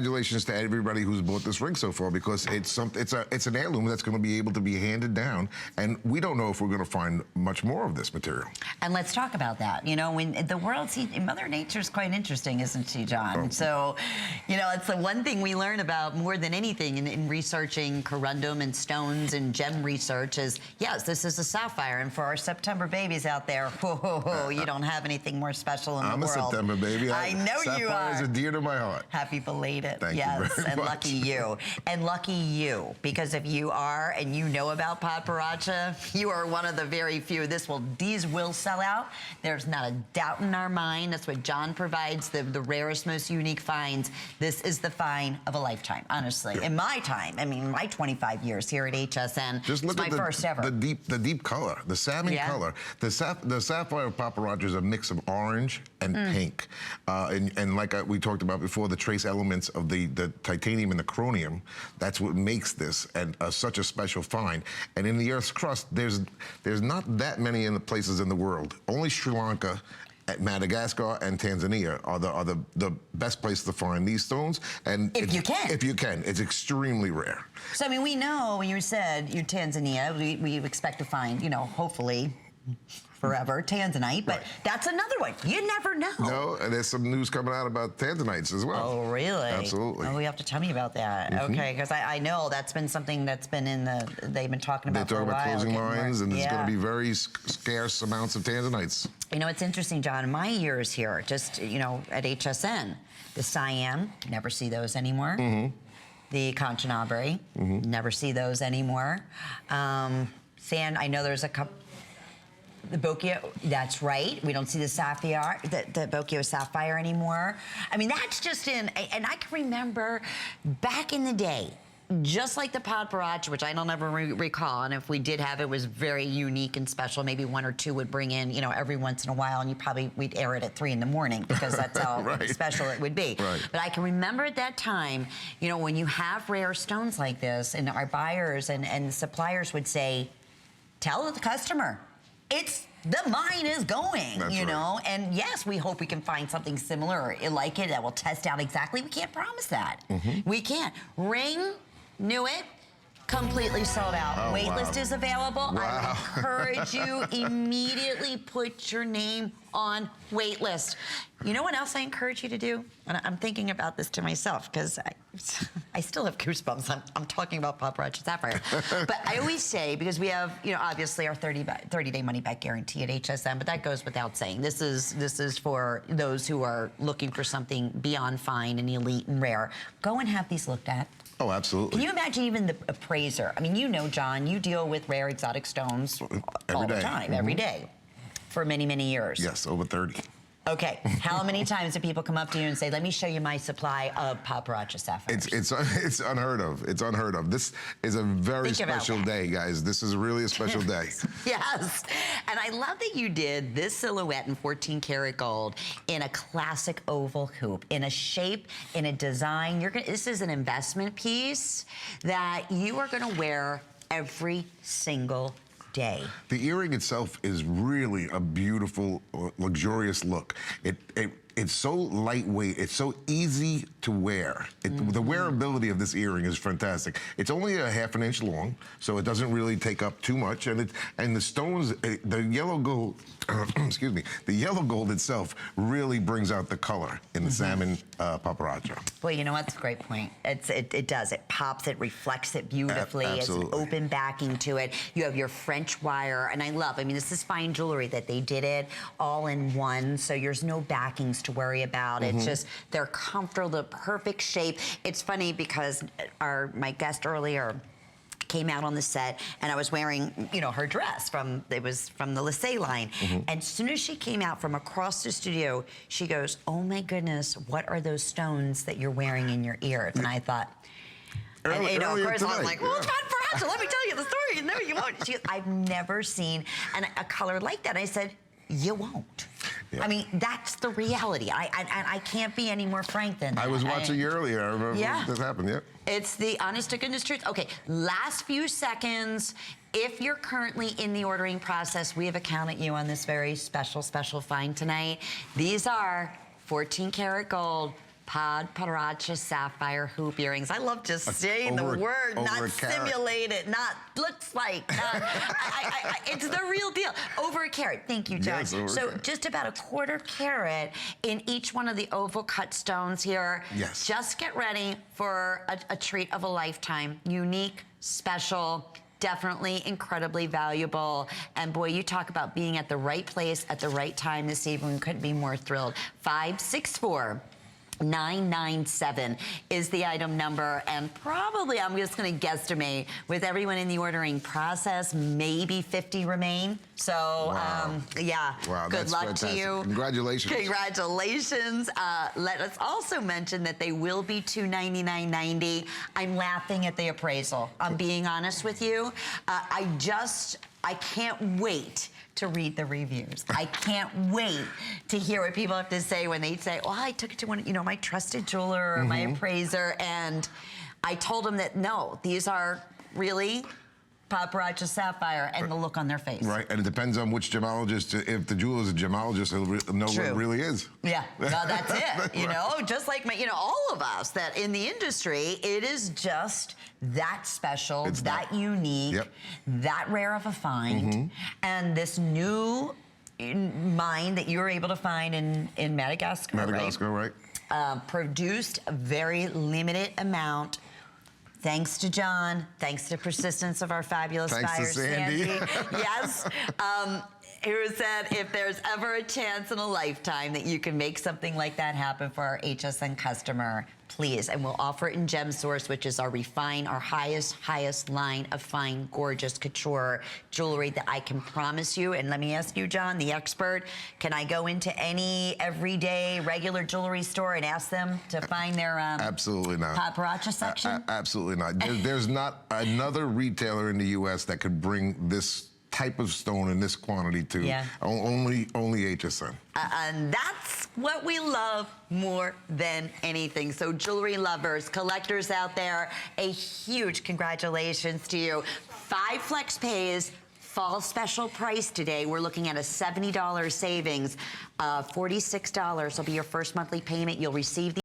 Congratulations to everybody who's bought this ring so far, because it's an heirloom that's going to be able to be handed down, and we don't know if we're going to find much more of this material. And let's talk about that. You know, when the world, Mother Nature's quite interesting, isn't she, John? Oh. So, you know, it's the one thing we learn about more than anything in researching corundum and stones and gem research is, yes, this is a sapphire, and for our September babies out there, whoa, you don't have anything more special in the world. I'm a September baby. I know you are. Sapphires are dear to my heart. Happy belated. Thank yes, you very and much. lucky you. And lucky you, because if you are and you know about Padparadscha, you are one of the very few. These will sell out. There's not a doubt in our mind. That's what John provides, the rarest, most unique finds. This is the find of a lifetime, honestly. Yeah. In my time, I mean, my 25 years here at HSN, just look at first ever. The deep color, the salmon color. The sapphire Padparadscha is a mix of orange and pink. And like we talked about before, the trace elements of the titanium and the chromium, that's what makes this and such a special find. And in the Earth's crust, there's not that many in the places in the world. Only Sri Lanka, Madagascar, and Tanzania are the best place to find these stones. And if you can, it's extremely rare. So I mean, we know when you said you're Tanzania, we expect to find, you know, hopefully forever tanzanite, but that's another one. You never know. No, and there's some news coming out about tanzanites as well. Oh, really? Absolutely. Oh, you have to tell me about that. Okay, because I know that's been something that's been in they've been talking about for a while. They're talking about closing mines, and there's going to be very scarce amounts of tanzanites. You know, it's interesting, John, in my years here, just, you know, at HSN, the cyan, never see those anymore. The Kanchanaburi, never see those anymore. Sand, I know there's a couple. The Bocchio, that's right. We don't see the sapphire, the Bocchio sapphire anymore. I mean, that's just and I can remember back in the day, just like the Padparadscha, which I don't ever recall, and if we did have it, was very unique and special. Maybe one or two would bring in, you know, every once in a while, and we'd air it at 3 in the morning because that's how special it would be. Right. But I can remember at that time, you know, when you have rare stones like this, and our buyers and suppliers would say, tell the customer, the mine is going, you know, and yes, we hope we can find something similar like it that will test out exactly. We can't promise that. We can't. Ring, knew it, completely sold out. Oh, Waitlist is available. I would encourage you, immediately put your name on waitlist. You know what else I encourage you to do? And I'm thinking about this to myself because I still have goosebumps. I'm talking about Padparadscha Sapphire. But I always say, because we have, you know, obviously our 30-day money-back guarantee at HSN, but that goes without saying. This is for those who are looking for something beyond fine and elite and rare. Go and have these looked at. Oh, absolutely. Can you imagine even the appraiser? I mean, you know, John, you deal with rare exotic stones all the time, every day, for many, many years. Yes, over 30. Okay, how many times do people come up to you and say, let me show you my supply of Padparadscha sapphires? It's unheard of. It's unheard of. This is a very special day, guys. This is really a special day. Yes, and I love that you did this silhouette in 14 karat gold in a classic oval hoop, in a shape, in a design. This is an investment piece that you are gonna wear every single day. The earring itself is really a beautiful, luxurious look. It's so lightweight. It's so easy to wear. The wearability of this earring is fantastic. It's only a ½ an inch long, so it doesn't really take up too much. And the stones, the yellow gold, excuse me, the yellow gold itself really brings out the color in the salmon Padparadscha. Well, you know what? That's a great point. It does. It pops. It reflects it beautifully. Absolutely. It's an open backing to it. You have your French wire, and I mean, this is fine jewelry that they did it all in one, so there's no backings to worry about. It's just, they're comfortable, the perfect shape. It's funny because my guest earlier came out on the set, and I was wearing, you know, her dress it was from the Lissé line. And as soon as she came out from across the studio, she goes, oh my goodness, what are those stones that you're wearing in your ears? And I thought, you know, of course, I was like, well, it's Padparadscha, let me tell you the story. No, you won't. She goes, I've never seen a color like that. I said, you won't. I mean, that's the reality. I can't be any more frank than that. I was watching you earlier. I remember this happened, It's the honest to goodness truth. Okay, last few seconds. If you're currently in the ordering process, we have accounted you on this very special find tonight. These are 14 karat gold Padparadscha Sapphire hoop earrings. I love just saying the word, not simulate it, not looks like. It's the real deal. Over a carat. Thank you, John. Yes, so just about a quarter carat in each one of the oval cut stones here. Yes. Just get ready for a treat of a lifetime. Unique, special, definitely incredibly valuable. And boy, you talk about being at the right place at the right time this evening. Couldn't be more thrilled. 564-997 is the item number, and probably, I'm just going to guesstimate, with everyone in the ordering process, maybe 50 remain. So, yeah, wow, good luck fantastic. to you. Congratulations. Congratulations. Let us also mention that they will be $299.90. I'm laughing at the appraisal. I'm being honest with you. I can't wait to read the reviews. I can't wait to hear what people have to say when they say, "Oh, I took it to one, my trusted jeweler or my appraiser," and I told them that no, these are really Padparadscha Sapphire, and the look on their face. Right, and it depends on which gemologist. If the jeweler is a gemologist, he'll know what it really is. Yeah, no, that's it. Just like all of us that in the industry, it is just that special, that unique, that rare of a find, and this new mine that you were able to find in Madagascar. Madagascar, right? Produced a very limited amount. Thanks to John, thanks to persistence of our fabulous buyer, Thanks to Sandy. Yes. Who said if there's ever a chance in a lifetime that you can make something like that happen for our HSN customer, please. And we'll offer it in Gem Source, which is our highest line of fine, gorgeous couture jewelry that I can promise you. And let me ask you, John, the expert, can I go into any everyday regular jewelry store and ask them to find their absolutely not Padparadscha section? Absolutely not. There's not another retailer in the U.S. that could bring this type of stone in this quantity to only HSN. And that's what we love more than anything. So jewelry lovers, collectors out there, a huge congratulations to you. 5 flex pays, fall special price today. We're looking at a $70 savings. $46 will be your first monthly payment. You'll receive the